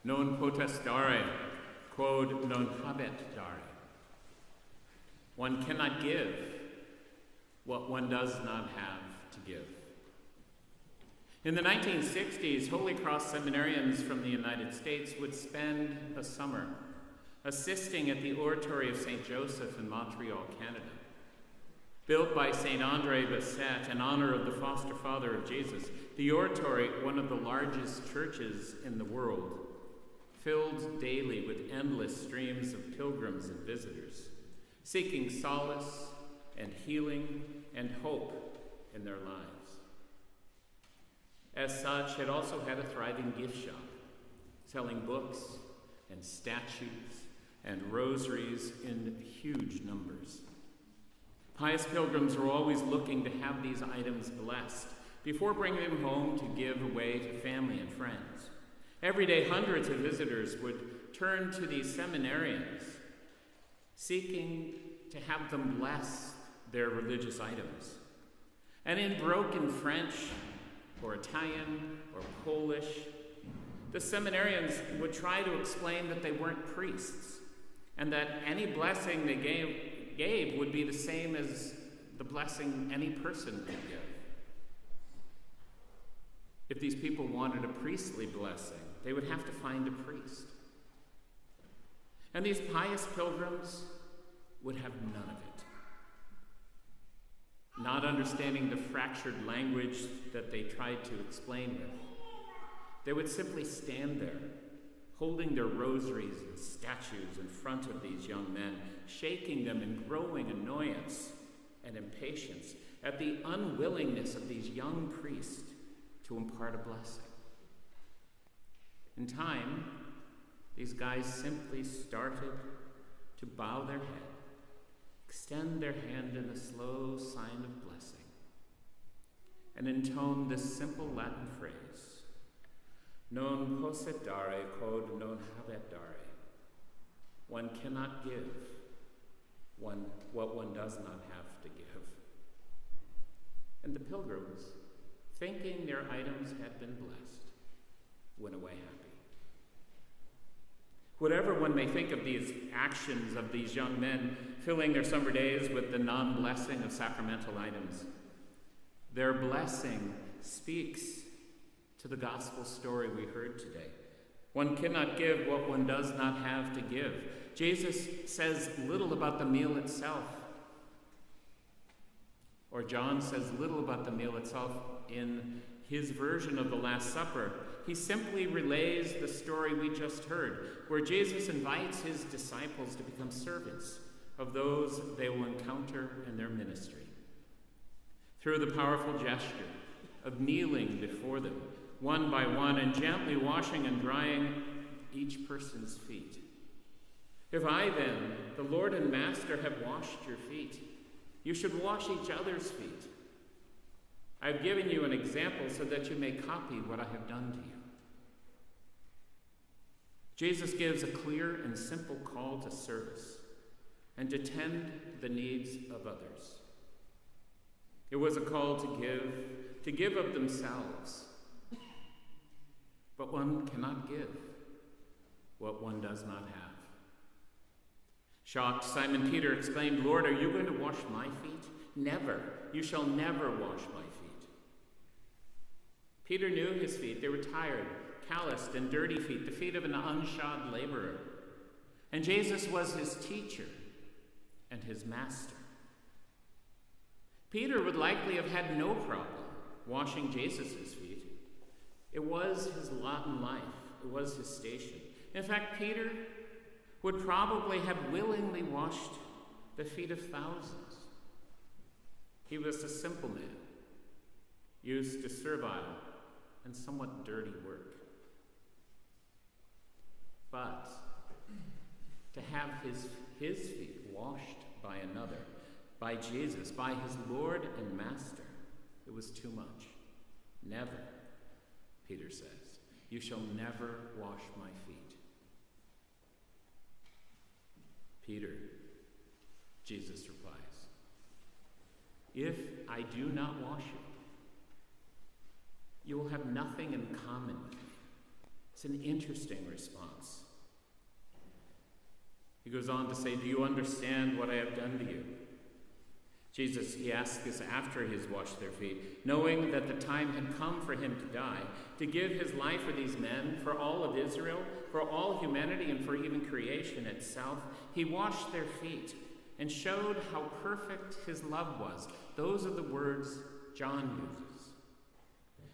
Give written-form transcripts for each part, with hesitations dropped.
Non potest dare, quod non habet dare. One cannot give what one does not have to give. In the 1960s, Holy Cross seminarians from the United States would spend a summer assisting at the Oratory of St. Joseph in Montreal, Canada. Built by St. Andre Bessette in honor of the foster father of Jesus, the Oratory, one of the largest churches in the world, filled daily with endless streams of pilgrims and visitors, seeking solace and healing and hope in their lives. As such, it also had a thriving gift shop, selling books and statues and rosaries in huge numbers. Pious pilgrims were always looking to have these items blessed before bringing them home to give away to family and friends. Every day, hundreds of visitors would turn to these seminarians, seeking to have them bless their religious items. And in broken French or Italian or Polish, the seminarians would try to explain that they weren't priests and that any blessing they gave would be the same as the blessing any person could give. If these people wanted a priestly blessing, they would have to find a priest. And these pious pilgrims would have none of it. Not understanding the fractured language that they tried to explain with, they would simply stand there, holding their rosaries and statues in front of these young men, shaking them in growing annoyance and impatience at the unwillingness of these young priests to impart a blessing. In time, these guys simply started to bow their head, extend their hand in a slow sign of blessing, and intone this simple Latin phrase, non posset dare quod non habet dare. One cannot give what one does not have to give. And the pilgrims, thinking their items had been blessed, went away happy. Whatever one may think of these actions of these young men filling their summer days with the non-blessing of sacramental items, their blessing speaks to the gospel story we heard today. One cannot give what one does not have to give. Jesus says little about the meal itself, or John says little about the meal itself in his version of the Last Supper. He simply relays the story we just heard, where Jesus invites his disciples to become servants of those they will encounter in their ministry. Through the powerful gesture of kneeling before them, one by one, and gently washing and drying each person's feet. If I then, the Lord and Master, have washed your feet, you should wash each other's feet. I've given you an example so that you may copy what I have done to you. Jesus gives a clear and simple call to service and to tend the needs of others. It was a call to give of themselves. But one cannot give what one does not have. Shocked, Simon Peter exclaimed, "Lord, are you going to wash my feet?" "Never. You shall never wash my feet." Peter knew his feet. They were tired, calloused, and dirty feet, the feet of an unshod laborer. And Jesus was his teacher and his master. Peter would likely have had no problem washing Jesus' feet. It was his lot in life. It was his station. In fact, Peter would probably have willingly washed the feet of thousands. He was a simple man, used to servile and somewhat dirty work. But to have his feet washed by another, by Jesus, by his Lord and Master, it was too much. Never, Peter says, you shall never wash my feet. Peter, Jesus replies, if I do not wash you, you will have nothing in common with me. It's an interesting response. He goes on to say, do you understand what I have done to you? Jesus, he asks this after he has washed their feet, knowing that the time had come for him to die, to give his life for these men, for all of Israel, for all humanity, and for even creation itself. He washed their feet and showed how perfect his love was. Those are the words John uses.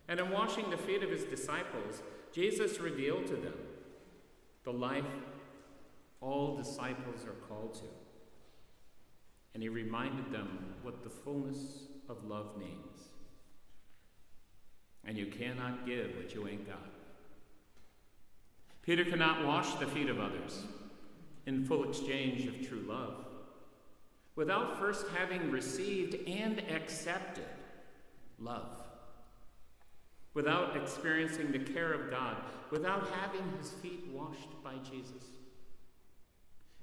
And in washing the feet of his disciples, Jesus revealed to them the life all disciples are called to. And he reminded them what the fullness of love means. And you cannot give what you ain't got. Peter cannot wash the feet of others in full exchange of true love without first having received and accepted love, without experiencing the care of God, without having his feet washed by Jesus.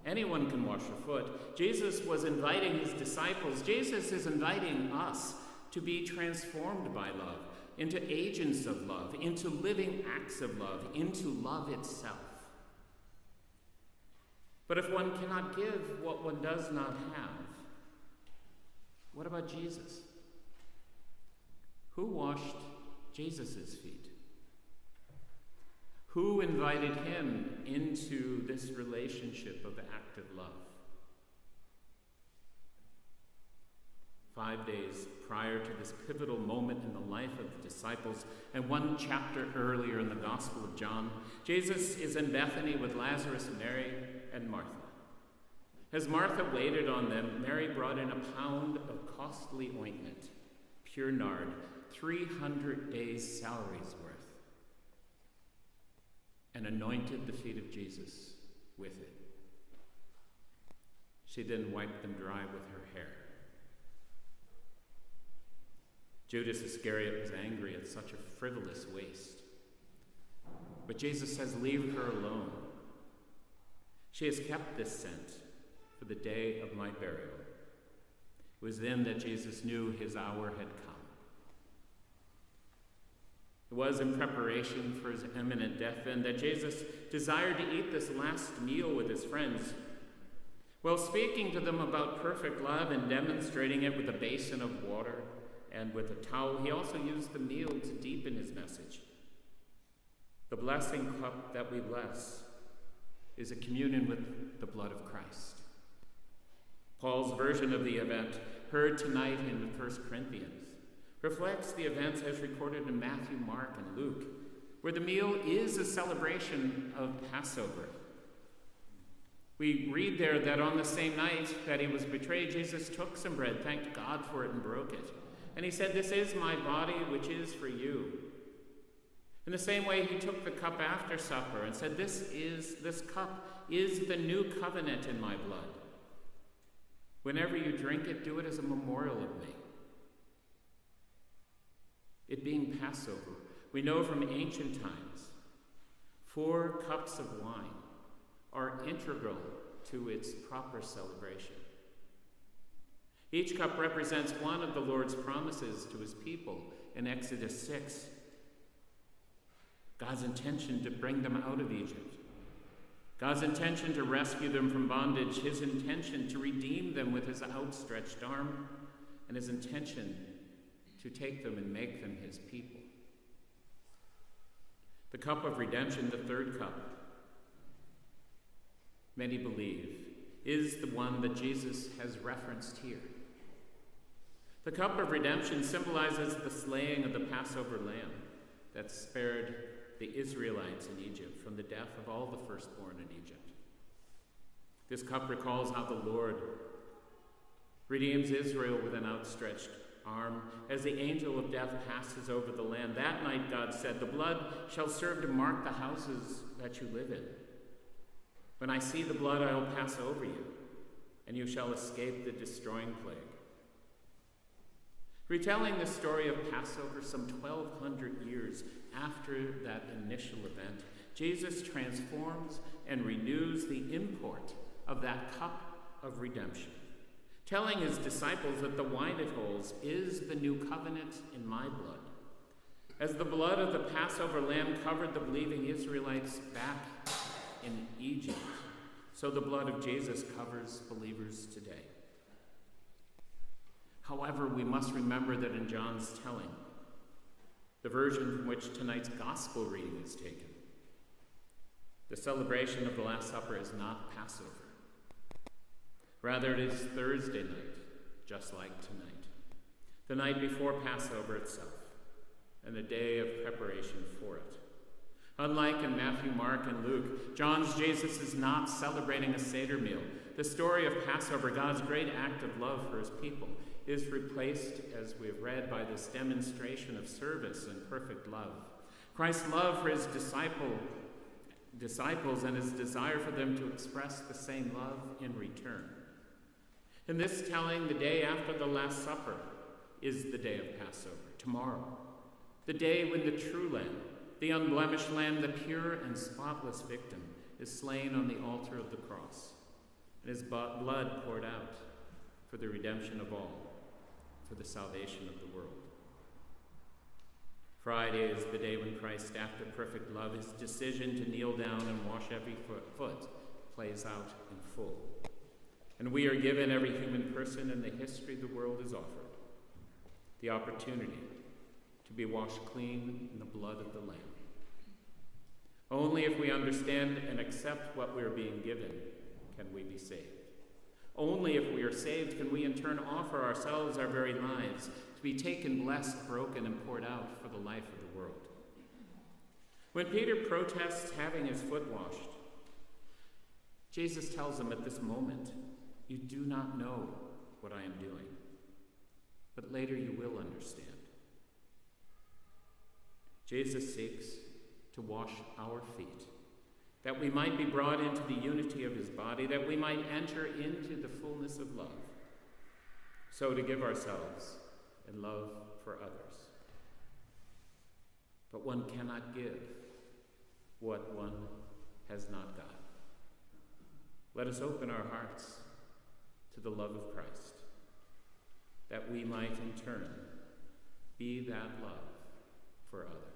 Anyone can wash a foot. Jesus was inviting his disciples. Jesus is inviting us to be transformed by love, into agents of love, into living acts of love, into love itself. But if one cannot give what one does not have, what about Jesus? Who washed Jesus' feet? Who invited him into this relationship of active love? 5 days prior to this pivotal moment in the life of the disciples, and one chapter earlier in the Gospel of John, Jesus is in Bethany with Lazarus, Mary, and Martha. As Martha waited on them, Mary brought in a pound of costly ointment, pure nard, 300 days' salaries worth, and anointed the feet of Jesus with it. She then wiped them dry with her hair. Judas Iscariot was angry at such a frivolous waste. But Jesus says, leave her alone. She has kept this scent for the day of my burial. It was then that Jesus knew his hour had come. It was in preparation for his imminent death then that Jesus desired to eat this last meal with his friends. While speaking to them about perfect love and demonstrating it with a basin of water and with a towel, he also used the meal to deepen his message. The blessing cup that we bless is a communion with the blood of Christ. Paul's version of the event, heard tonight in 1 Corinthians, reflects the events as recorded in Matthew, Mark, and Luke, where the meal is a celebration of Passover. We read there that on the same night that he was betrayed, Jesus took some bread, thanked God for it, and broke it. And he said, this is my body, which is for you. In the same way, he took the cup after supper and said, this cup is the new covenant in my blood. Whenever you drink it, do it as a memorial of me. It being Passover, we know from ancient times, 4 cups of wine are integral to its proper celebration. Each cup represents one of the Lord's promises to his people in Exodus 6. God's intention to bring them out of Egypt. God's intention to rescue them from bondage. His intention to redeem them with his outstretched arm. And his intention to take them and make them his people. The cup of redemption, the third cup, many believe, is the one that Jesus has referenced here. The cup of redemption symbolizes the slaying of the Passover lamb that spared the Israelites in Egypt from the death of all the firstborn in Egypt. This cup recalls how the Lord redeems Israel with an outstretched arm as the angel of death passes over the land. That night, God said, the blood shall serve to mark the houses that you live in. When I see the blood, I will pass over you, and you shall escape the destroying plague. Retelling the story of Passover some 1,200 years after that initial event, Jesus transforms and renews the import of that cup of redemption, telling his disciples that the wine it holds is the new covenant in my blood. As the blood of the Passover lamb covered the believing Israelites back in Egypt, so the blood of Jesus covers believers today. However, we must remember that in John's telling, the version from which tonight's gospel reading is taken, the celebration of the Last Supper is not Passover. Rather, it is Thursday night, just like tonight, the night before Passover itself, and the day of preparation for it. Unlike in Matthew, Mark, and Luke, John's Jesus is not celebrating a Seder meal. The story of Passover, God's great act of love for his people, is replaced, as we have read, by this demonstration of service and perfect love. Christ's love for his disciples and his desire for them to express the same love in return. In this telling, the day after the Last Supper is the day of Passover, tomorrow, the day when the true Lamb, the unblemished Lamb, the pure and spotless victim, is slain on the altar of the cross, and his blood poured out for the redemption of all, for the salvation of the world. Friday is the day when Christ, after perfect love, his decision to kneel down and wash every foot plays out in full. And we are given, every human person in the history of the world is offered, the opportunity to be washed clean in the blood of the Lamb. Only if we understand and accept what we are being given can we be saved. Only if we are saved can we in turn offer ourselves, our very lives, to be taken, blessed, broken, and poured out for the life of the world. When Peter protests having his foot washed, Jesus tells him at this moment, "You do not know what I am doing, but later you will understand." Jesus seeks to wash our feet, that we might be brought into the unity of his body, that we might enter into the fullness of love, so to give ourselves in love for others. But one cannot give what one has not got. Let us open our hearts to the love of Christ, that we might in turn be that love for others.